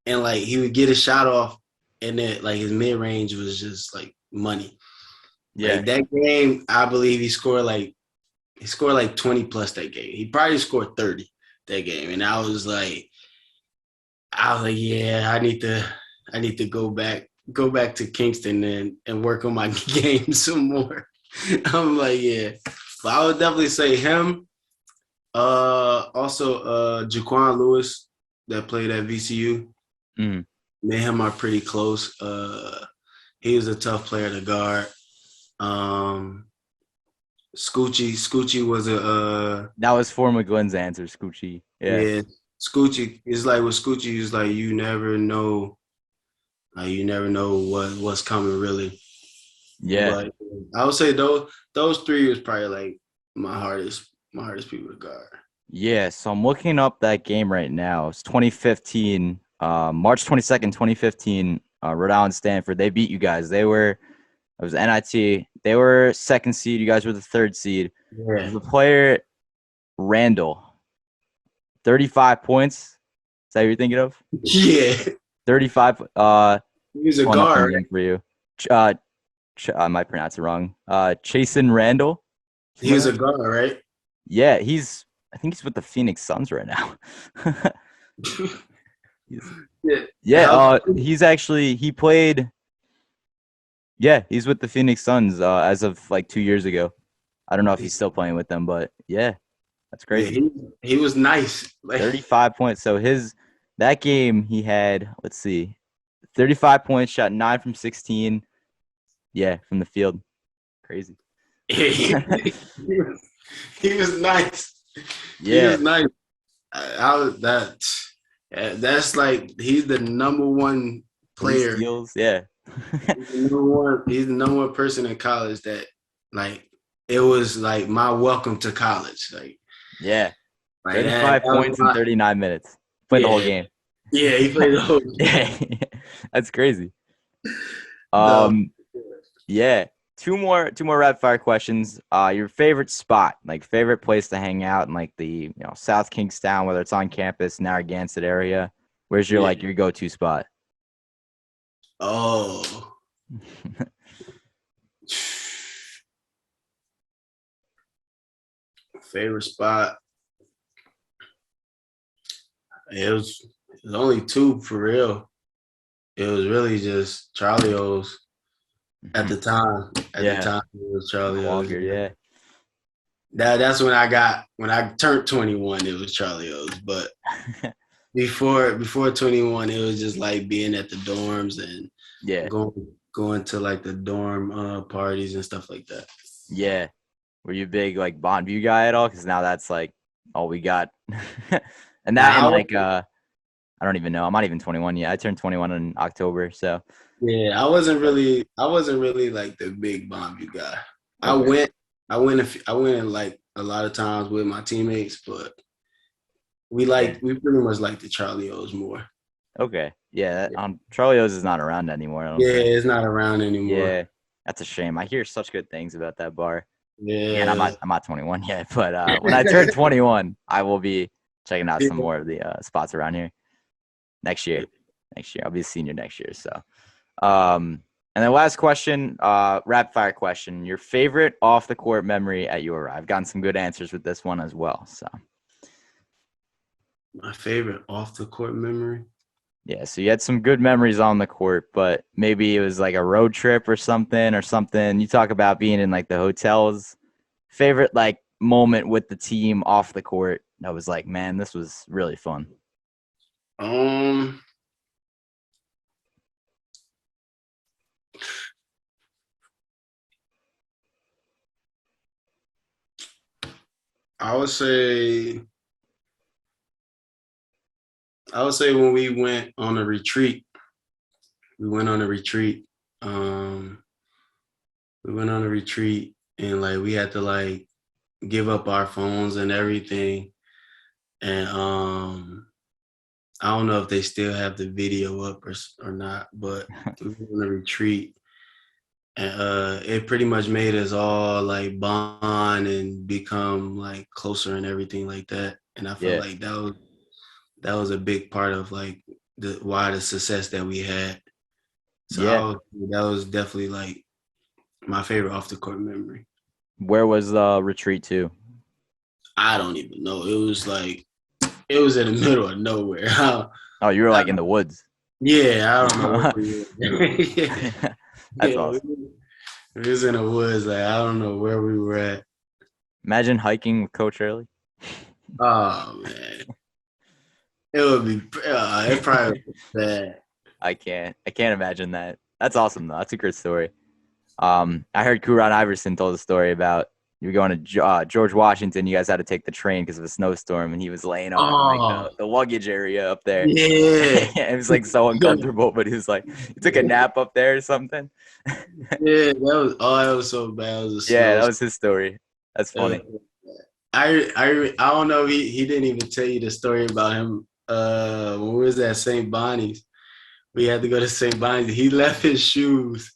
and like he would get a shot off, and then like his mid range was just like money. Yeah. Like that game, I believe he scored like 20 plus that game. He probably scored 30 that game, and I was like, yeah, I need to go back to Kingston and work on my game some more. I'm like, yeah, but I would definitely say him. Also, Jaquan Lewis that played at VCU. Mm. Me and him are pretty close. He was a tough player to guard. Um, Scoochie was a That was for McGlynn's answer, Scoochie. Yeah. yeah. Scoochie is like with Scoochie is like you never know what's coming really. Yeah. But I would say those three was probably like my hardest people to guard. Yeah, so I'm looking up that game right now. It's 2015, March 22nd, 2015, Rhode Island Stanford. They beat you guys. It was NIT. They were second seed. You guys were the third seed. Yeah. The player, Randall, 35 points. Is that what you're thinking of? Yeah. 35. He was a Pulling up the guard. name for you. I might pronounce it wrong. Chasen Randall. He was a guard, right? Yeah, I think he's with the Phoenix Suns right now. Yeah. Yeah, he played. Yeah, he's with the Phoenix Suns as of like 2 years ago. I don't know if he's still playing with them, but yeah, that's Yeah, crazy. he was nice. Like 35 points. So that game he had, let's see, 35 points, shot 9 from 16. Yeah, from the field. Crazy. he he was nice. He Yeah, was nice. I was that. That's like he's the number one player. steals. Yeah. He's the number one person in college that like it was like my welcome to college. Yeah. That 35 was points in my 39 minutes. Played the whole yeah. game. Yeah, he played the whole Yeah. That's crazy. the Um, yeah. Two more rapid fire questions. Your favorite spot, like favorite place to hang out in like the South Kingstown, whether it's on campus, Narragansett area. Where's your yeah. like your go-to spot? Oh. Favorite spot. It was only two for real. It was really just Charlie O's at the time. At the Yeah, time, it was no Charlie O's. longer. Yeah, That's when I turned 21. It was Charlie O's, but before 21, it was just like being at the dorms and yeah, going to like the dorm parties and stuff like that. yeah. Were you a big like Bonneview guy at all? Because now that's like all we got. And that and Now, like I don't even know. I'm not even 21 yet. I turned 21 in October, so yeah, I wasn't really like the big Bonneview guy. I okay. went, I went like a lot of times with my teammates, but Yeah. we pretty much like the Charlie O's more. Okay. Yeah, Charlie O's is not around anymore, I don't Yeah, think. it's not around anymore. Yeah. That's a shame. I hear such good things about that bar. Yeah, and Yeah. I'm not 21 yet, but when I turn 21, I will be checking out some more of the spots around here next year. Next year. I'll be a senior next year, so and then last question, rapid fire question. Your favorite off the court memory at URI? I've gotten some good answers with this one as well. So My favorite off the court memory. yeah, so you had some good memories on the court, but maybe it was like a road trip or something. You talk about being in like the hotels. Favorite like moment with the team off the court that was like, man, this was really fun. Um, I would say when we went on a retreat. Um, we went on a retreat and like we had to like give up our phones and everything. And I don't know if they still have the video up or not, but we went on a retreat and it pretty much made us all like bond and become like closer and everything like that. And I felt Yeah, like that was a big part of like the success that we had. So yeah. that was definitely like my favorite off the court memory. Where was the retreat to? I don't even know. It was in the middle of nowhere. Oh, you were I, like in the woods. yeah, I don't know where we were. yeah, That's yeah, awesome. it was in the woods. Like I don't know where we were at. Imagine hiking with Coach Hurley. Oh man, it would be. It probably was bad. I can't imagine that. That's awesome though. That's a great story. I heard Kuron Iverson told a story about you were going to George Washington. You guys had to take the train because of a snowstorm, and he was laying up in like Oh the luggage area up there. yeah, It was like so uncomfortable, but he was like, he took a nap up there or something. yeah. That was so bad. It was a Yeah, snow. that was his story. That's Uh, funny. I don't know. He didn't even tell you the story about him. When we was at St. Bonnie's, we had to go to St. Bonnie's. He left his shoes.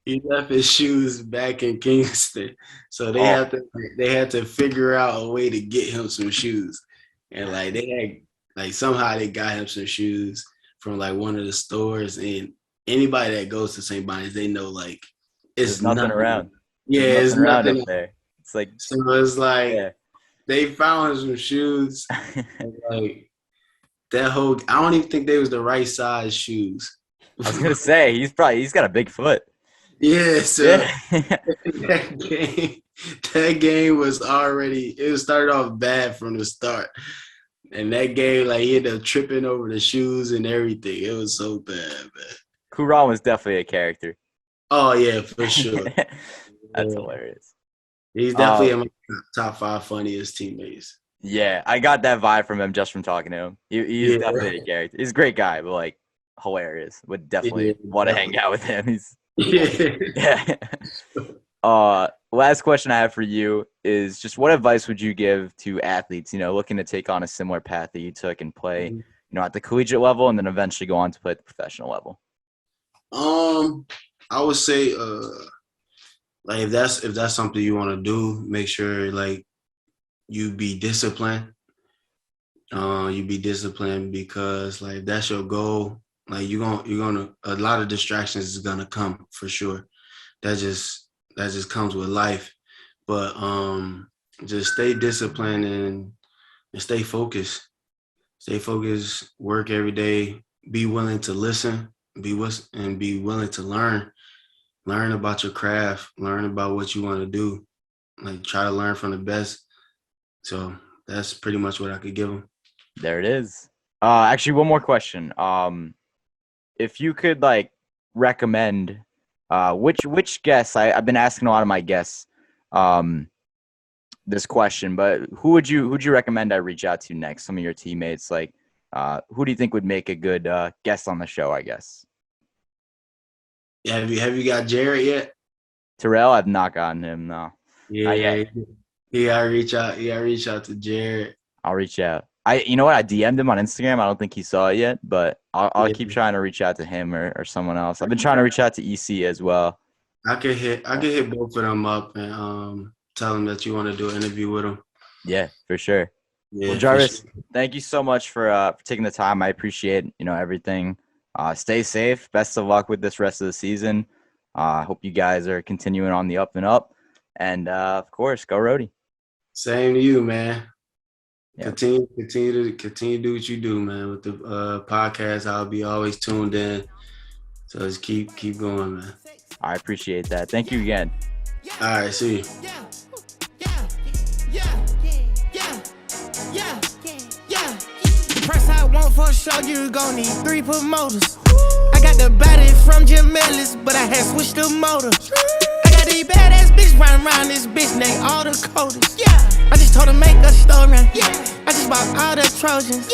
He left his shoes back in Kingston, so Oh, they had to figure out a way to get him some shoes, and like they had like somehow they got him some shoes from like one of the stores. And anybody that goes to St. Bonnie's, they know like there's it's nothing nothing. around. Yeah, There's it's nothing around up nothing. there. It's like, So it's like yeah. they found some shoes, and like that whole. I don't even think they was the right size shoes. I was gonna say he's got a big foot. Yeah, so Yeah. that game was already it started off bad from the start. And that game, like he ended up tripping over the shoes and everything. It was so bad, man. Kuran was definitely a character. Oh yeah, for sure. That's Yeah. hilarious. He's definitely Um, in my top 5 funniest teammates. yeah, I got that vibe from him just from talking to him. He's Yeah, definitely a character. He's a great guy, but like hilarious. Would yeah, definitely want to hang definitely. out with him. He's Yeah. yeah. Last question I have for you is just what advice would you give to athletes, looking to take on a similar path that you took and play, at the collegiate level and then eventually go on to play at the professional level? I would say, like if that's something you want to do, make sure like you be disciplined. You be disciplined because like that's your goal. Like you're gonna a lot of distractions is gonna come for sure. That just comes with life. But just stay disciplined and stay focused. Stay focused, work every day, be willing to listen, and be willing to learn. Learn about your craft, learn about what you want to do. Like try to learn from the best. So that's pretty much what I could give them. There it is. Actually, one more question. If you could like recommend, which guests I've been asking a lot of my guests, this question, but who'd you recommend I reach out to next? Some of your teammates, like, who do you think would make a good guest on the show? I guess Yeah, have you got Jared yet? Terrell. I've not gotten him. No, not yet. Yeah, you gotta reach out. You gotta reach out to Jared. I'll reach out. You know what? I DM'd him on Instagram. I don't think he saw it yet, but I'll Yeah. keep trying to reach out to him or someone else. I've been trying to reach out to EC as well. I could hit both of them up and tell them that you want to do an interview with them. Yeah, for sure. Yeah, Well, for Jarvis, sure. thank you so much for taking the time. I appreciate everything. Stay safe. Best of luck with this rest of the season. I hope you guys are continuing on the up and up. And of course, go Rhody. Same to you, man. Yeah. Continue to do what you do, man. With the podcast, I'll be always tuned in. So just keep going, man. I appreciate that. Thank you again. All right, see you. Price I want for sure, you gon' need 3 promoters. I got the body from Jim Ellis, but I had switched the motor. I got these badass bitch running around this bitch named all the coders. I just told her make a story. I just bought all the Trojans.